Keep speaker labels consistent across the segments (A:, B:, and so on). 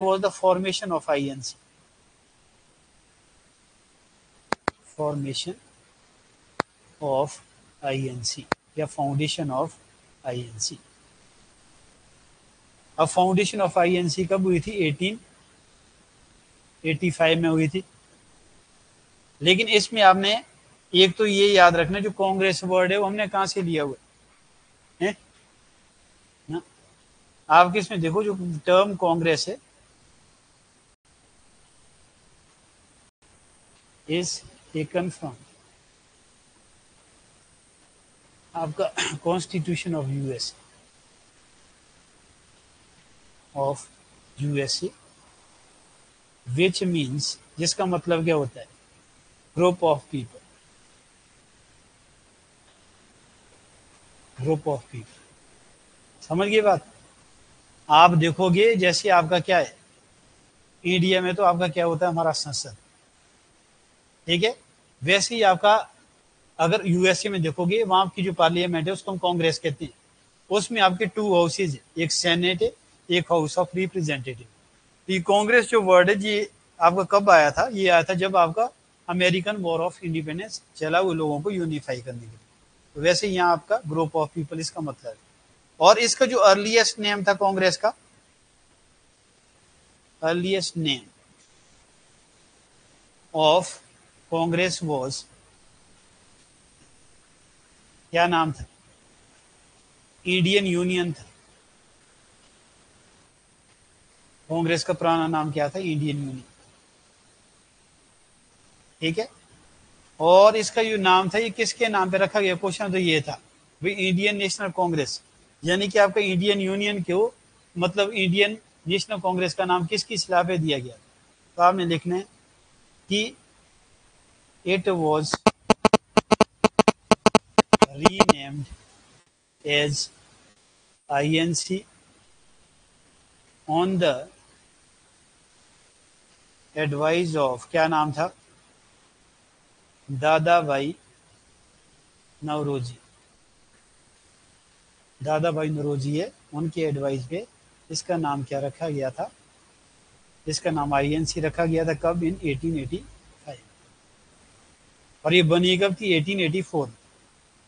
A: was the formation of INC? Formation of INC या foundation of INC. अब foundation of INC कब हुई थी? 1885 में हुई थी. लेकिन इसमें आपने एक तो ये याद रखना, जो कांग्रेस वर्ड है वो हमने कहां से लिया हुआ है ना. आप किसमें देखो, जो टर्म कांग्रेस है इज टेकन फ्रॉम आपका constitution of USA which means, जिसका मतलब क्या होता है? Group of people. Group of people. समझ गए बात? आप देखोगे जैसे आपका क्या है, इंडिया में तो आपका क्या होता है, हमारा संसद, ठीक है. वैसे ही आपका अगर यूएसए में देखोगे, वहां की जो पार्लियामेंट है उसको हम कांग्रेस कहते हैं. उसमें आपके 2 हाउसेज है, एक सेनेट है, एक हाउस ऑफ रिप्रेजेंटेटिव. ये कांग्रेस जो वर्ड है ये आपका कब आया था? ये आया था जब आपका अमेरिकन वॉर ऑफ इंडिपेंडेंस चला, वो लोगों को यूनिफाई करने के लिए. तो वैसे यहाँ आपका ग्रुप ऑफ पीपल इसका मतलब है. और इसका जो अर्लीस्ट नेम था कांग्रेस का, earliest name of Congress was, क्या नाम था? इंडियन यूनियन था. कांग्रेस का पुराना नाम क्या था? Indian union. ठीक है. और इसका जो नाम था ये किसके नाम पे रखा गया? क्वेश्चन तो ये था भाई, इंडियन नेशनल कांग्रेस, यानी कि आपका इंडियन यूनियन क्यों, मतलब इंडियन नेशनल कांग्रेस का नाम किसकी सलाह पे दिया गया? तो आपने लिखना है कि it was renamed as INC on the advice of, क्या नाम था? दादा भाई नौरोजी. दादा भाई नौरोजी है, उनके एडवाइस पे इसका नाम क्या रखा गया था? इसका नाम INC रखा गया था. कब? इन 1885. और ये बनी कब थी? 1884.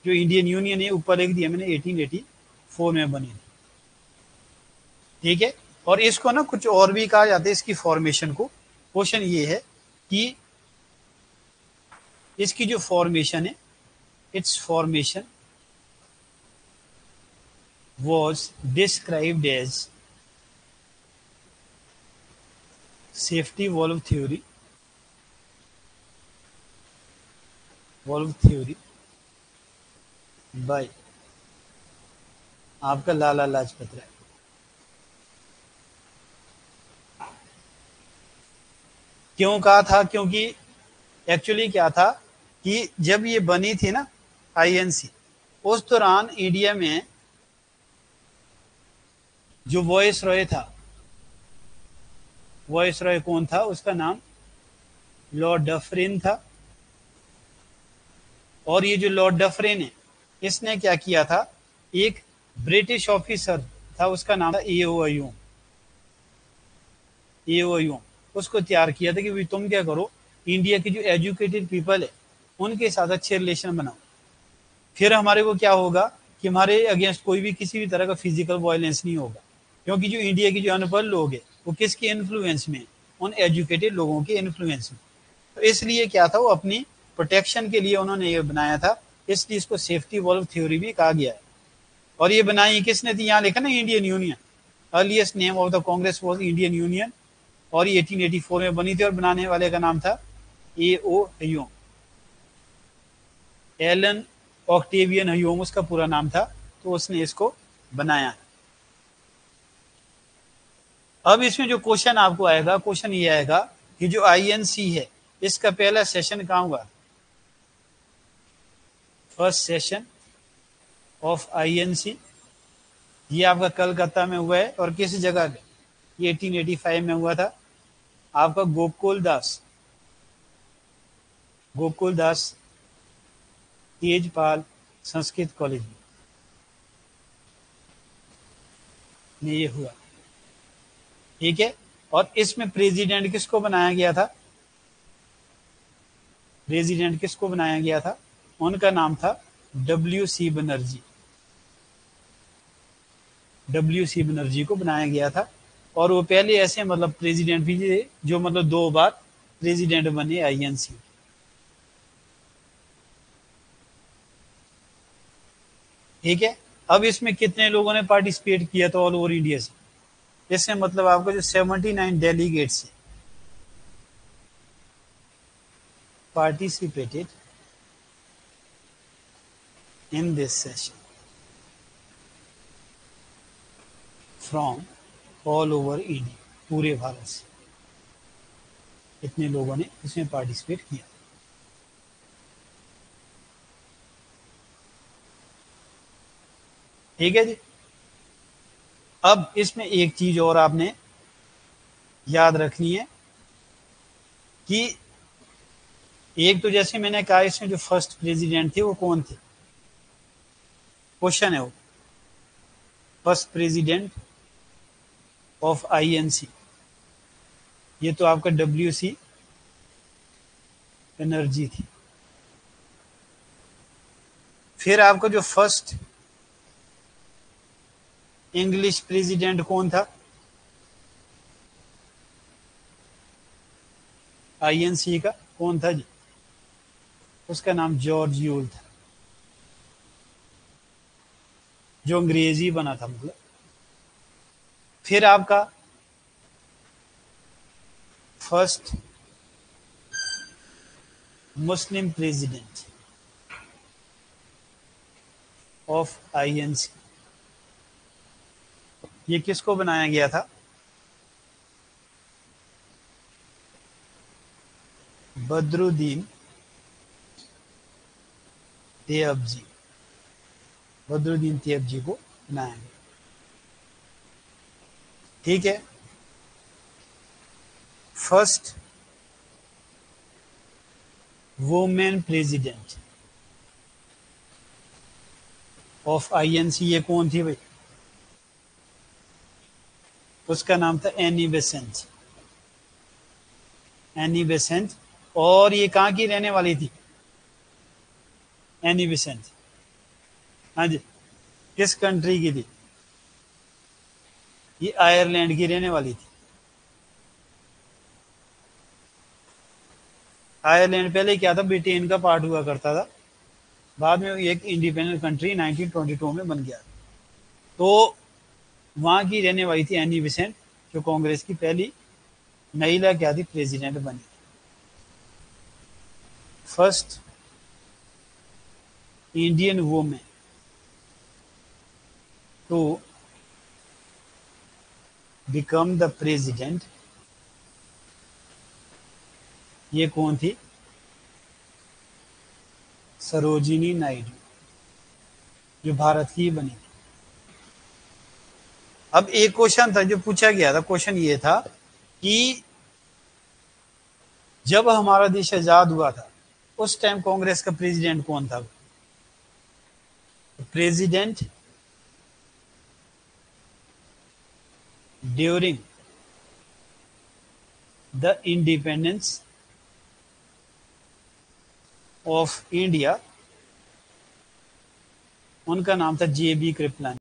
A: जो इंडियन यूनियन है ऊपर लिख दिया मैंने, 1884 में बनी थी. ठीक है. और इसको ना कुछ और भी कहा जाता है, इसकी फॉर्मेशन को. क्वेश्चन ये है कि इसकी जो फॉर्मेशन है, it's formation was described as safety valve theory by आपका लाला लाजपत राय. क्यों कहा था? क्योंकि एक्चुअली क्या था कि जब ये बनी थी ना INC, उस दौरान इंडिया में जो वॉइस रॉय था, वॉइस रॉय कौन था? उसका नाम लॉर्ड डफरिन था. और ये जो लॉर्ड डफरिन है, इसने क्या किया था? एक ब्रिटिश ऑफिसर था, उसका नाम था एओ, उसको तैयार किया था कि भाई तुम क्या करो, इंडिया की जो एजुकेटेड पीपल है उनके साथ अच्छे रिलेशन बनाओ. फिर हमारे को क्या होगा कि हमारे अगेंस्ट कोई भी किसी भी तरह का फिजिकल वायलेंस नहीं होगा. क्योंकि जो इंडिया की जो अनपढ़ लोग है वो किसके इन्फ्लुएंस में? उन एजुकेटेड लोगों के इन्फ्लुएंस में. तो इसलिए क्या था, वो अपनी प्रोटेक्शन के लिए उन्होंने ये बनाया था. इसलिए इसको सेफ्टी वॉल्व थ्योरी भी कहा गया है. और ये बनाई किसने थी? यहाँ लिखा ना Indian union. Earliest name of the Congress was Indian union. और ये 1884 में बनी थी. और बनाने वाले का नाम था एओ ह्यूम, एलन ऑक्टेवियन ह्यूम उसका पूरा नाम था. तो उसने इसको बनाया. अब इसमें जो क्वेश्चन आपको आएगा, क्वेश्चन ये आएगा कि जो INC है इसका पहला सेशन कहाँ हुआ? फर्स्ट सेशन ऑफ INC ये आपका कलकत्ता में हुआ है. और किस जगह पे? ये 1885 में हुआ था. आपका गोकुल दास तेजपाल संस्कृत कॉलेज में ये हुआ. ठीक है. और इसमें प्रेसिडेंट किसको बनाया गया था? प्रेसिडेंट किसको बनाया गया था? उनका नाम था डब्ल्यू.सी. बनर्जी। डब्ल्यू.सी. बनर्जी को बनाया गया था। और वो पहले ऐसे मतलब प्रेसिडेंट भी थे जो मतलब 2 बार प्रेसिडेंट बने आईएनसी। ठीक है। अब इसमें कितने लोगों ने पार्टिसिपेट किया था ऑल ओवर इंडिया से? इससे मतलब आपको जो 79 delegates participated in this session from all over India, पूरे भारत से इतने लोगों ने इसमें पार्टिसिपेट किया। ठीक है जी। अब इसमें एक चीज और आपने याद रखनी है कि एक तो जैसे मैंने कहा इसमें जो फर्स्ट प्रेसिडेंट थे वो कौन थे? क्वेश्चन है वो, फर्स्ट प्रेसिडेंट ऑफ आईएनसी, ये तो आपका डब्ल्यू.सी. बनर्जी थी। फिर आपका जो फर्स्ट इंग्लिश प्रेसिडेंट कौन था आईएनसी का? कौन था जी? उसका नाम जॉर्ज यूल था, जो अंग्रेजी बना था मतलब। फिर आपका first Muslim president of INC, ये किसको बनाया गया था? बदरुद्दीन तैयबजी। बदरुद्दीन तैयबजी को बनाया गया। ठीक है। First women president of INC, ये कौन थी भाई? उसका नाम था एनी बेसेंट। Annie Besant. और ये कहाँ की रहने वाली थी एनी बेसेंट? हाँ जी, किस कंट्री की थी? ये आयरलैंड की रहने वाली थी। आयरलैंड पहले क्या था, ब्रिटेन का पार्ट हुआ करता था, बाद में एक इंडिपेंडेंट कंट्री 1922 में बन गया। तो वहां की रहने वाली थी एनी बेसेंट, जो कांग्रेस की पहली महिला क्या थी, प्रेसिडेंट बनी। First Indian women to become the president, ये कौन थी? सरोजिनी नायडू, जो भारत की बनी थी। अब एक क्वेश्चन था जो पूछा गया था, क्वेश्चन ये था कि जब हमारा देश आजाद हुआ था उस टाइम कांग्रेस का प्रेसिडेंट कौन था? President during the independence of India, उनका नाम था जे.बी. कृपलानी।